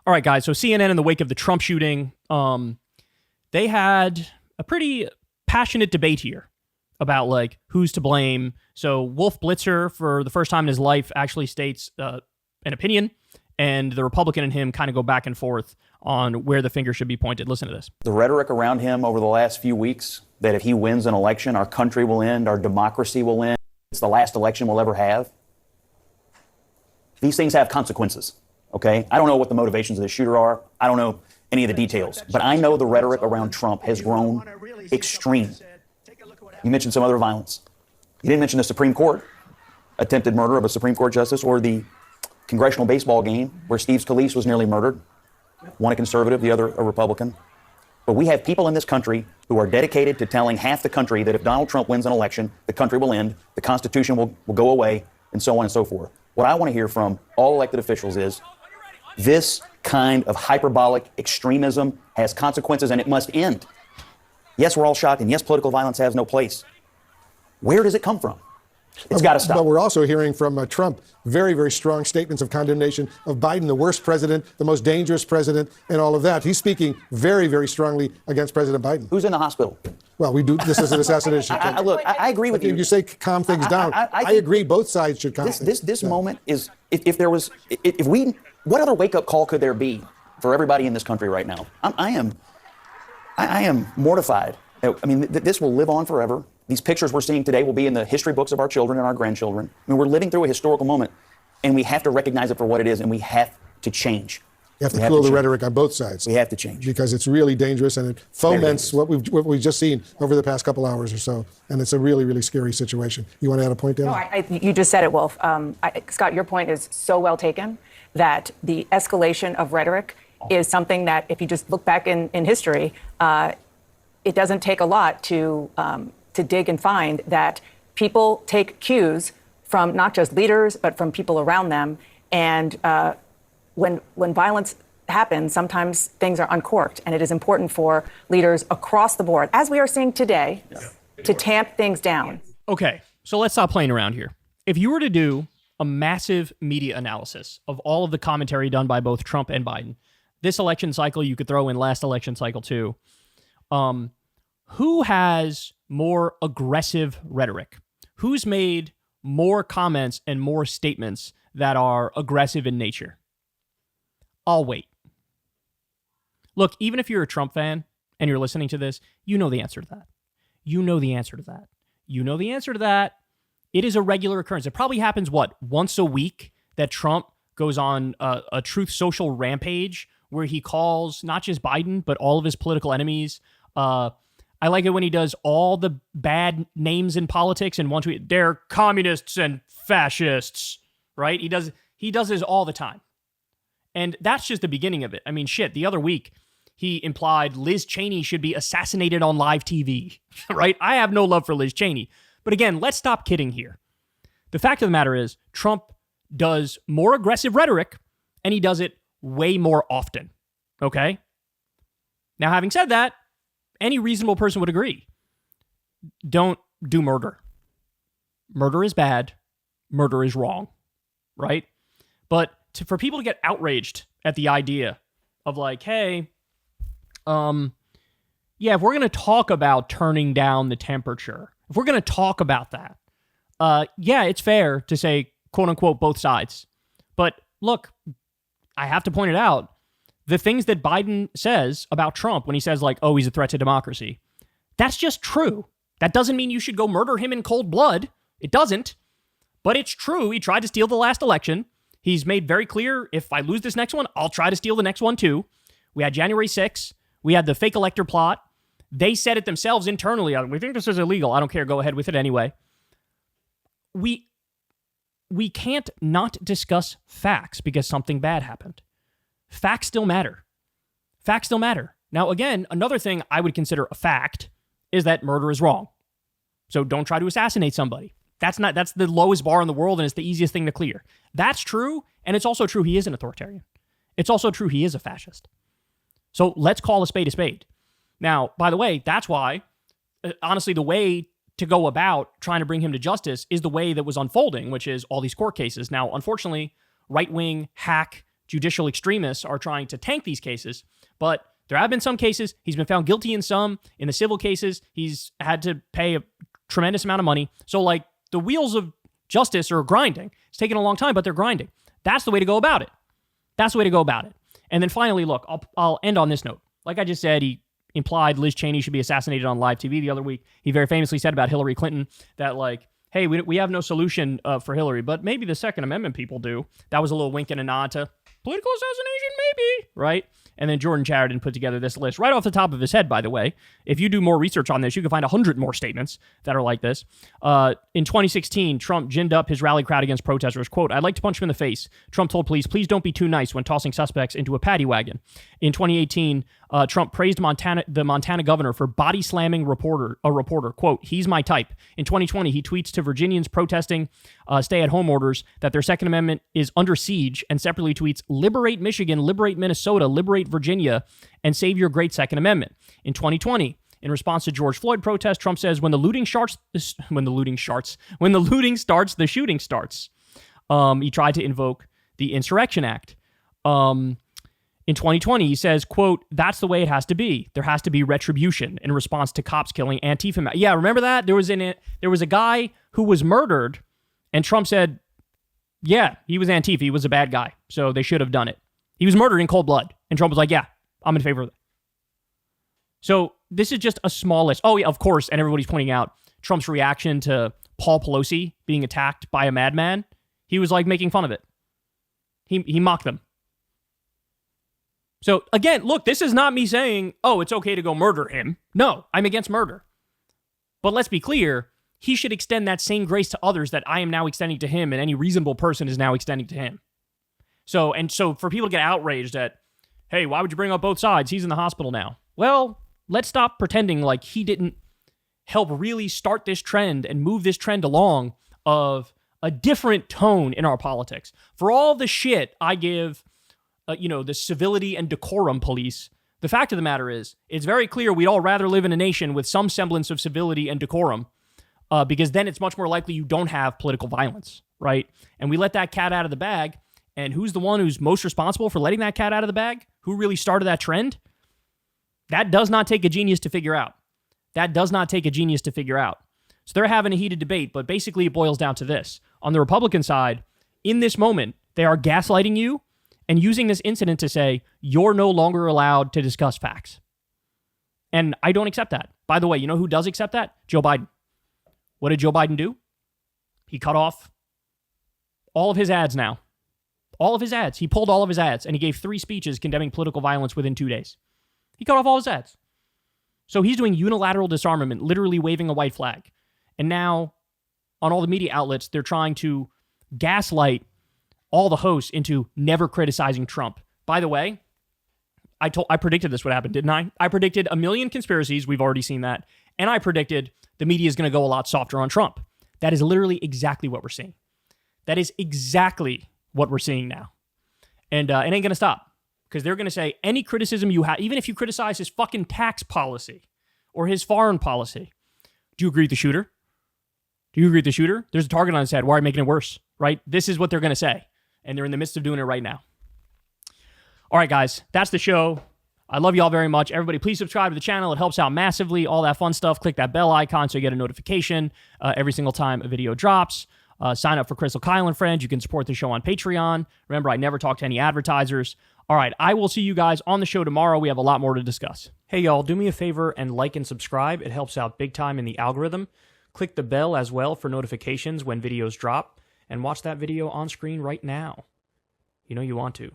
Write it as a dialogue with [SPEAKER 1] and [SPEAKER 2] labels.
[SPEAKER 1] All right, guys. So CNN, in the wake of the Trump shooting, they had a pretty passionate debate here about like who's to blame. So Wolf Blitzer, for the first time in his life, actually states an opinion, and the Republican and him kind of go back and forth on where the finger should be pointed. Listen to this.
[SPEAKER 2] The rhetoric around him over the last few weeks that if he wins an election, our country will end, our democracy will end, it's the last election we'll ever have. These things have consequences, okay? I don't know what the motivations of the shooter are. I don't know any of the details, but I know the rhetoric around Trump has grown extreme. You mentioned some other violence. You didn't mention the Supreme Court, attempted murder of a Supreme Court justice, or the congressional baseball game where Steve Scalise was nearly murdered. One a conservative, the other a Republican. But we have people in this country who are dedicated to telling half the country that if Donald Trump wins an election, the country will end, the Constitution will go away, and so on and so forth. What I want to hear from all elected officials is this kind of hyperbolic extremism has consequences and it must end. Yes, we're all shocked, and yes, political violence has no place. Where does it come from? It's got to stop.
[SPEAKER 3] But we're also hearing from Trump very, very strong statements of condemnation of Biden, the worst president, the most dangerous president, and all of that. He's speaking very, very strongly against President Biden.
[SPEAKER 2] Who's in the hospital?
[SPEAKER 3] Well, we do. This is an assassination.
[SPEAKER 2] I agree with you.
[SPEAKER 3] You say calm things down. I agree. Both sides should calm.
[SPEAKER 2] This moment is, if what other wake-up call could there be for everybody in this country right now? I am mortified. I mean, this will live on forever. These pictures we're seeing today will be in the history books of our children and our grandchildren. I mean, we're living through a historical moment, and we have to recognize it for what it is, and we have to change.
[SPEAKER 3] You have to cool the rhetoric on both sides.
[SPEAKER 2] We have to change.
[SPEAKER 3] Because it's really dangerous, and it foments what we've just seen over the past couple hours or so, and it's a really, really scary situation. You want to add a point, Dan?
[SPEAKER 4] No, you just said it, Wolf. Scott, your point is so well taken that the escalation of rhetoric is something that, if you just look back in history, it doesn't take a lot to dig and find that people take cues from not just leaders, but from people around them. And when violence happens, sometimes things are uncorked. And it is important for leaders across the board, as we are seeing today, to tamp things down.
[SPEAKER 1] Okay, so let's stop playing around here. If you were to do a massive media analysis of all of the commentary done by both Trump and Biden, this election cycle, you could throw in last election cycle too, who has more aggressive rhetoric? Who's made more comments and more statements that are aggressive in nature? I'll wait. Look, even if you're a Trump fan and you're listening to this, you know the answer to that. You know the answer to that. You know the answer to that. It is a regular occurrence. It probably happens, once a week that Trump goes on a Truth Social rampage where he calls not just Biden, but all of his political enemies. I like it when he does all the bad names in politics in one tweet. They're communists and fascists, right? He does this all the time. And that's just the beginning of it. I mean, shit, the other week, he implied Liz Cheney should be assassinated on live TV, right? I have no love for Liz Cheney. But again, let's stop kidding here. The fact of the matter is, Trump does more aggressive rhetoric, and he does it way more often, okay? Now, having said that, any reasonable person would agree. Don't do murder. Murder is bad. Murder is wrong, right? But for people to get outraged at the idea of like, hey, if we're going to talk about turning down the temperature, if we're going to talk about that, it's fair to say, quote unquote, both sides. But look, I have to point it out. The things that Biden says about Trump when he says like, oh, he's a threat to democracy, that's just true. That doesn't mean you should go murder him in cold blood. It doesn't. But it's true. He tried to steal the last election. He's made very clear, if I lose this next one, I'll try to steal the next one too. We had January 6th. We had the fake elector plot. They said it themselves internally. We think this is illegal. I don't care. Go ahead with it anyway. We can't not discuss facts because something bad happened. Facts still matter. Facts still matter. Now, again, another thing I would consider a fact is that murder is wrong. So don't try to assassinate somebody. That's the lowest bar in the world, and it's the easiest thing to clear. That's true, and it's also true he is an authoritarian. It's also true he is a fascist. So let's call a spade a spade. Now, by the way, that's why, honestly, the way to go about trying to bring him to justice is the way that was unfolding, which is all these court cases. Now, unfortunately, right-wing hack judicial extremists are trying to tank these cases, but there have been some cases. He's been found guilty in some. In the civil cases, he's had to pay a tremendous amount of money. So, like, the wheels of justice are grinding. It's taken a long time, but they're grinding. That's the way to go about it. That's the way to go about it. And then finally, look, I'll end on this note. Like I just said, he implied Liz Cheney should be assassinated on live TV the other week. He very famously said about Hillary Clinton that, like, hey, we have no solution for Hillary, but maybe the Second Amendment people do. That was a little wink and a nod to political assassination, maybe, right? And then Jordan Chariton put together this list right off the top of his head, by the way. If you do more research on this, you can find 100 more statements that are like this. In 2016, Trump ginned up his rally crowd against protesters. Quote, "I'd like to punch him in the face." Trump told police, "Please don't be too nice," when tossing suspects into a paddy wagon. In 2018, Trump praised the Montana governor for body slamming a reporter. Quote, "He's my type." In 2020, he tweets to Virginians protesting stay-at-home orders that their Second Amendment is under siege, and separately tweets, "Liberate Michigan, liberate Minnesota, liberate Virginia, and save your great Second Amendment." In 2020, in response to George Floyd protests, Trump says, when the looting starts, the shooting starts. He tried to invoke the Insurrection Act. In 2020, he says, quote, "That's the way it has to be. There has to be retribution in response to cops killing Antifa." Yeah, remember that? There was a guy who was murdered, and Trump said, yeah, he was Antifa. He was a bad guy, so they should have done it. He was murdered in cold blood. And Trump was like, yeah, I'm in favor of that. So this is just a small list. Oh, yeah, of course. And everybody's pointing out Trump's reaction to Paul Pelosi being attacked by a madman. He was like making fun of it. He mocked them. So again, look, this is not me saying, oh, it's okay to go murder him. No, I'm against murder. But let's be clear. He should extend that same grace to others that I am now extending to him and any reasonable person is now extending to him. So for people to get outraged at, hey, why would you bring up both sides? He's in the hospital now. Well, let's stop pretending like he didn't help really start this trend and move this trend along of a different tone in our politics. For all the shit I give, the civility and decorum police, the fact of the matter is, it's very clear we'd all rather live in a nation with some semblance of civility and decorum, because then it's much more likely you don't have political violence, right? And we let that cat out of the bag. And who's the one who's most responsible for letting that cat out of the bag? Who really started that trend? That does not take a genius to figure out. So they're having a heated debate, but basically it boils down to this. On the Republican side, in this moment, they are gaslighting you and using this incident to say, you're no longer allowed to discuss facts. And I don't accept that. By the way, you know who does accept that? Joe Biden. What did Joe Biden do? He cut off all of his ads now. All of his ads. He pulled all of his ads, and he gave 3 speeches condemning political violence within 2 days. He cut off all his ads. So he's doing unilateral disarmament, literally waving a white flag. And now, on all the media outlets, they're trying to gaslight all the hosts into never criticizing Trump. By the way, I predicted this would happen, didn't I? I predicted a million conspiracies. We've already seen that. And I predicted the media is going to go a lot softer on Trump. That is literally exactly what we're seeing. That is exactly what we're seeing now. And it ain't going to stop, because they're going to say any criticism you have, even if you criticize his fucking tax policy or his foreign policy, do you agree with the shooter? There's a target on his head. Why are you making it worse, right? This is what they're going to say. And they're in the midst of doing it right now. All right, guys, that's the show. I love you all very much. Everybody, please subscribe to the channel. It helps out massively. All that fun stuff. Click that bell icon so you get a notification every single time a video drops. Sign up for Crystal, Kyle, and Friends. You can support the show on Patreon. Remember, I never talk to any advertisers. All right, I will see you guys on the show tomorrow. We have a lot more to discuss. Hey, y'all, do me a favor and like and subscribe. It helps out big time in the algorithm. Click the bell as well for notifications when videos drop. And watch that video on screen right now. You know you want to.